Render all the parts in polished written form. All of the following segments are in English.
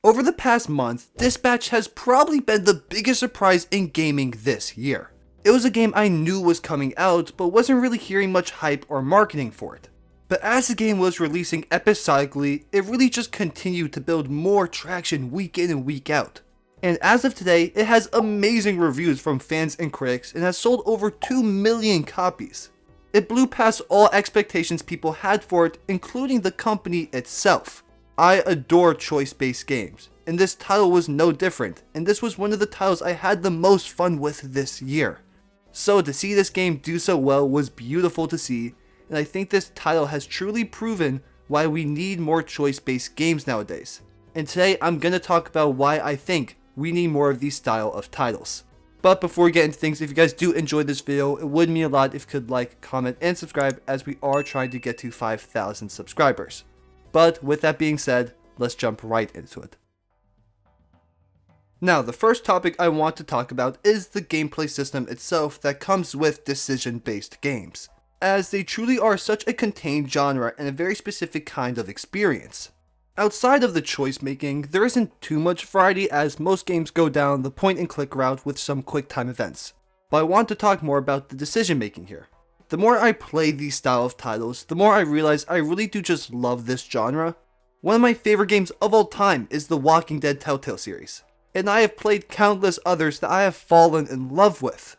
Over the past month, Dispatch has probably been the biggest surprise in gaming this year. It was a game I knew was coming out, but wasn't really hearing much hype or marketing for it. But as the game was releasing episodically, it really just continued to build more traction week in and week out. And as of today, it has amazing reviews from fans and critics and has sold over 2 million copies. It blew past all expectations people had for it, including the company itself. I adore choice-based games, and this title was no different, and this was one of the titles I had the most fun with this year. So to see this game do so well was beautiful to see, and I think this title has truly proven why we need more choice-based games nowadays. And today I'm going to talk about why I think we need more of these style of titles. But before we get into things, if you guys do enjoy this video, it would mean a lot if you could like, comment, and subscribe, as we are trying to get to 5,000 subscribers. But with that being said, let's jump right into it. Now, the first topic I want to talk about is the gameplay system itself that comes with decision-based games, as they truly are such a contained genre and a very specific kind of experience. Outside of the choice making, there isn't too much variety, as most games go down the point and click route with some quick time events. But I want to talk more about the decision making here. The more I play these style of titles, the more I realize I really do just love this genre. One of my favorite games of all time is the Walking Dead Telltale series, and I have played countless others that I have fallen in love with.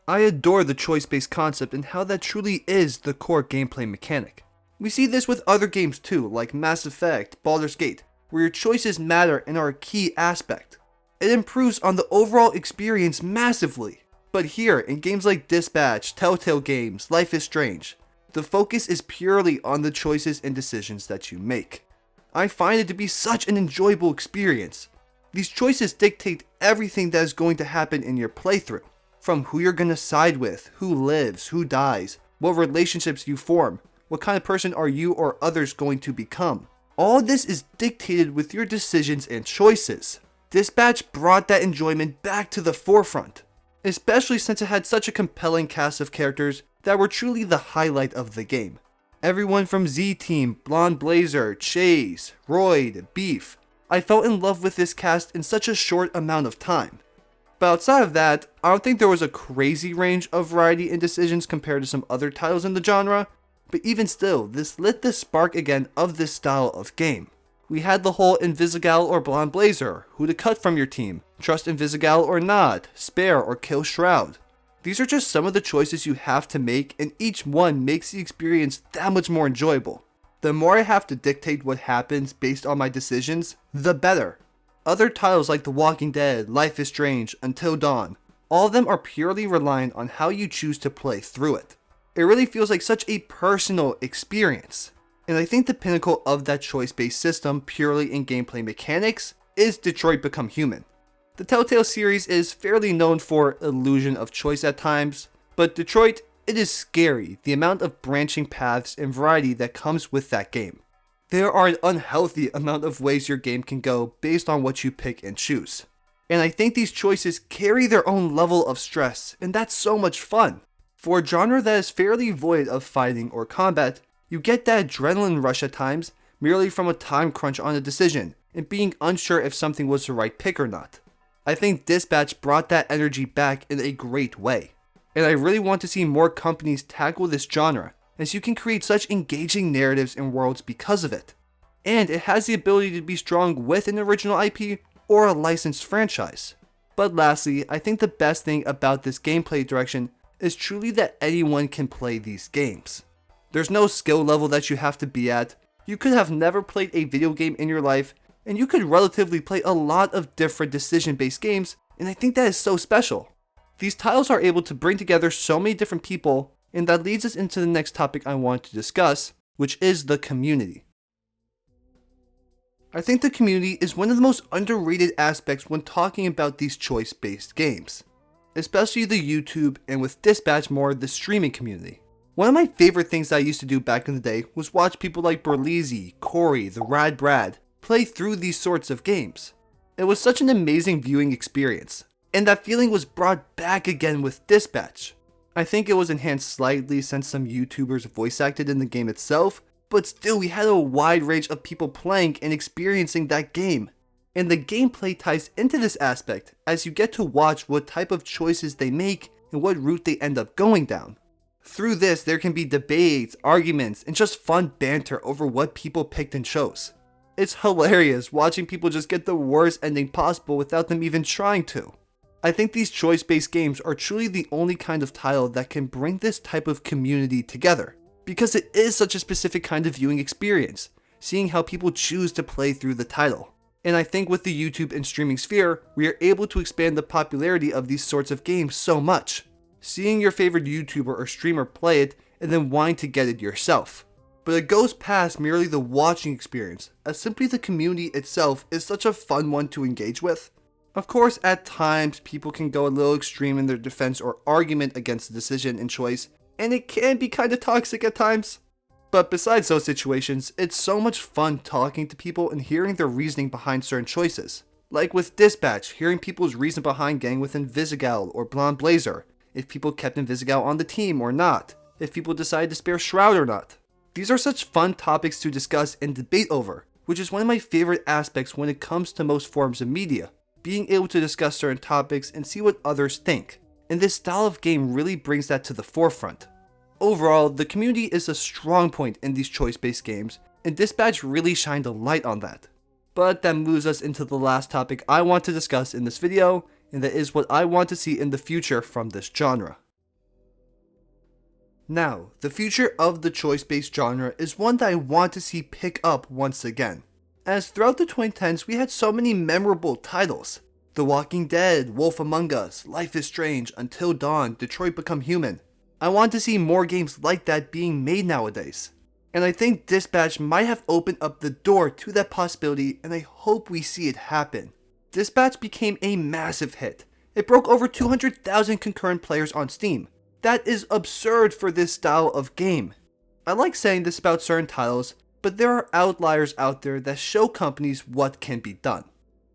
I adore the choice-based concept and how that truly is the core gameplay mechanic. We see this with other games too, like Mass Effect, Baldur's Gate, where your choices matter and are a key aspect. It improves on the overall experience massively. But here, in games like Dispatch, Telltale Games, Life is Strange, the focus is purely on the choices and decisions that you make. I find it to be such an enjoyable experience. These choices dictate everything that is going to happen in your playthrough, from who you're going to side with, who lives, who dies, what relationships you form, what kind of person are you or others going to become. All this is dictated with your decisions and choices. Dispatch brought that enjoyment back to the forefront, especially since it had such a compelling cast of characters that were truly the highlight of the game. Everyone from Z-Team, Blonde Blazer, Chase, Royd, Beef. I fell in love with this cast in such a short amount of time. But outside of that, I don't think there was a crazy range of variety in decisions compared to some other titles in the genre, but even still, this lit the spark again of this style of game. We had the whole Invisigal or Blonde Blazer, who to cut from your team, trust Invisigal or not, spare or kill Shroud. These are just some of the choices you have to make, and each one makes the experience that much more enjoyable. The more I have to dictate what happens based on my decisions, the better. Other titles like The Walking Dead, Life is Strange, Until Dawn, all of them are purely reliant on how you choose to play through it. It really feels like such a personal experience. And I think the pinnacle of that choice-based system purely in gameplay mechanics is Detroit Become Human. The Telltale series is fairly known for illusion of choice at times, but Detroit, it is scary the amount of branching paths and variety that comes with that game. There are an unhealthy amount of ways your game can go based on what you pick and choose. And I think these choices carry their own level of stress, and that's so much fun. For a genre that is fairly void of fighting or combat, you get that adrenaline rush at times merely from a time crunch on a decision and being unsure if something was the right pick or not. I think Dispatch brought that energy back in a great way. And I really want to see more companies tackle this genre, as you can create such engaging narratives and worlds because of it. And it has the ability to be strong with an original IP or a licensed franchise. But lastly, I think the best thing about this gameplay direction is truly that anyone can play these games. There's no skill level that you have to be at. You could have never played a video game in your life, and you could relatively play a lot of different decision-based games, and I think that is so special. These titles are able to bring together so many different people, and that leads us into the next topic I want to discuss, which is the community. I think the community is one of the most underrated aspects when talking about these choice-based games, especially the YouTube and with Dispatch more the streaming community. One of my favorite things that I used to do back in the day was watch people like Berleezy, Corey, the Rad Brad play through these sorts of games. It was such an amazing viewing experience, and that feeling was brought back again with Dispatch. I think it was enhanced slightly since some YouTubers voice acted in the game itself, but still we had a wide range of people playing and experiencing that game. And the gameplay ties into this aspect as you get to watch what type of choices they make and what route they end up going down. Through this, there can be debates, arguments, and just fun banter over what people picked and chose. It's hilarious watching people just get the worst ending possible without them even trying to. I think these choice-based games are truly the only kind of title that can bring this type of community together, because it is such a specific kind of viewing experience, seeing how people choose to play through the title. And I think with the YouTube and streaming sphere, we are able to expand the popularity of these sorts of games so much. Seeing your favorite YouTuber or streamer play it and then wanting to get it yourself. But it goes past merely the watching experience, as simply the community itself is such a fun one to engage with. Of course, at times, people can go a little extreme in their defense or argument against the decision and choice, and it can be kinda toxic at times. But besides those situations, it's so much fun talking to people and hearing their reasoning behind certain choices. Like with Dispatch, hearing people's reason behind getting with Invisigal or Blonde Blazer, if people kept Invisigal on the team or not, if people decided to spare Shroud or not. These are such fun topics to discuss and debate over, which is one of my favorite aspects when it comes to most forms of media, being able to discuss certain topics and see what others think, and this style of game really brings that to the forefront. Overall, the community is a strong point in these choice-based games, and Dispatch really shined a light on that. But that moves us into the last topic I want to discuss in this video, and that is what I want to see in the future from this genre. Now, the future of the choice-based genre is one that I want to see pick up once again, as throughout the 2010s we had so many memorable titles. The Walking Dead, Wolf Among Us, Life is Strange, Until Dawn, Detroit Become Human. I want to see more games like that being made nowadays. And I think Dispatch might have opened up the door to that possibility, and I hope we see it happen. Dispatch became a massive hit. It broke over 200,000 concurrent players on Steam. That is absurd for this style of game. I like saying this about certain titles, but there are outliers out there that show companies what can be done.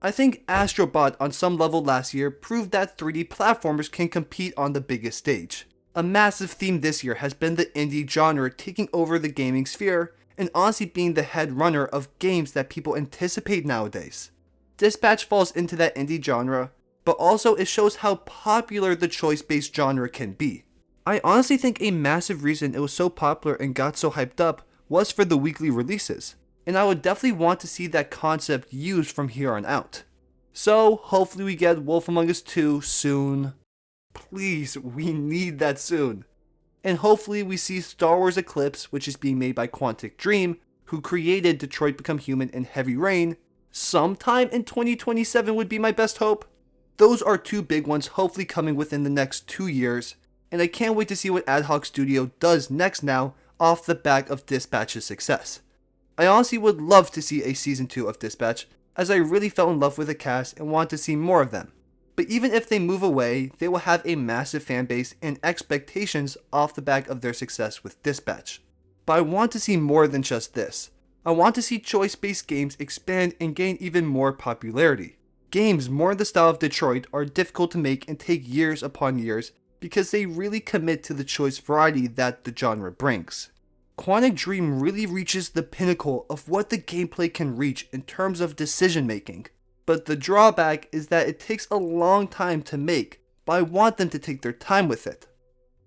I think Astro Bot on some level last year proved that 3D platformers can compete on the biggest stage. A massive theme this year has been the indie genre taking over the gaming sphere and honestly being the head runner of games that people anticipate nowadays. Dispatch falls into that indie genre, but also it shows how popular the choice-based genre can be. I honestly think a massive reason it was so popular and got so hyped up was for the weekly releases, and I would definitely want to see that concept used from here on out. So hopefully we get Wolf Among Us 2 soon. Please, we need that soon. And hopefully we see Star Wars Eclipse, which is being made by Quantic Dream, who created Detroit Become Human and Heavy Rain, sometime in 2027 would be my best hope. Those are two big ones hopefully coming within the next 2 years, and I can't wait to see what Ad Hoc Studio does next now off the back of Dispatch's success. I honestly would love to see a season 2 of Dispatch, as I really fell in love with the cast and want to see more of them. But even if they move away, they will have a massive fanbase and expectations off the back of their success with Dispatch. But I want to see more than just this. I want to see choice-based games expand and gain even more popularity. Games more in the style of Detroit are difficult to make and take years upon years because they really commit to the choice variety that the genre brings. Quantic Dream really reaches the pinnacle of what the gameplay can reach in terms of decision making. But the drawback is that it takes a long time to make, but I want them to take their time with it.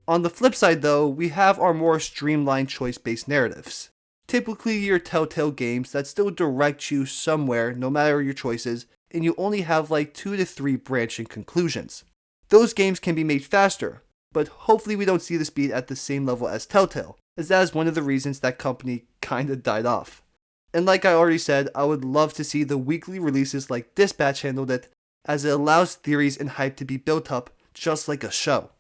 On the flip side though, we have our more streamlined choice-based narratives. Typically your Telltale games that still direct you somewhere no matter your choices, and you only have like 2 to 3 branching conclusions. Those games can be made faster, but hopefully we don't see the speed at the same level as Telltale, as that is one of the reasons that company kinda died off. And like I already said, I would love to see the weekly releases like Dispatch handled it, as it allows theories and hype to be built up just like a show.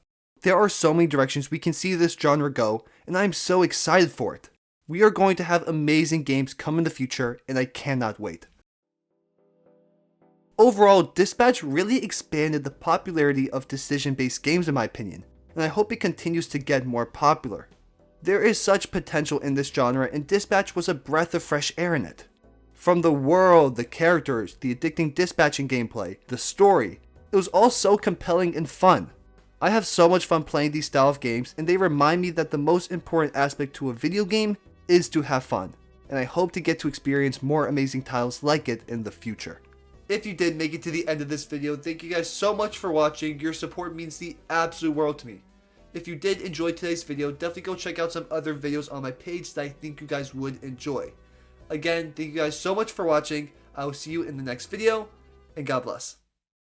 There are so many directions we can see this genre go, and I'm so excited for it. We are going to have amazing games come in the future, and I cannot wait. Overall, Dispatch really expanded the popularity of decision-based games in my opinion, and I hope it continues to get more popular. There is such potential in this genre, and Dispatch was a breath of fresh air in it. From the world, the characters, the addicting dispatching gameplay, the story, it was all so compelling and fun. I have so much fun playing these style of games, and they remind me that the most important aspect to a video game is to have fun, and I hope to get to experience more amazing titles like it in the future. If you did make it to the end of this video, thank you guys so much for watching. Your support means the absolute world to me. If you did enjoy today's video, definitely go check out some other videos on my page that I think you guys would enjoy. Again, thank you guys so much for watching. I will see you in the next video, and God bless.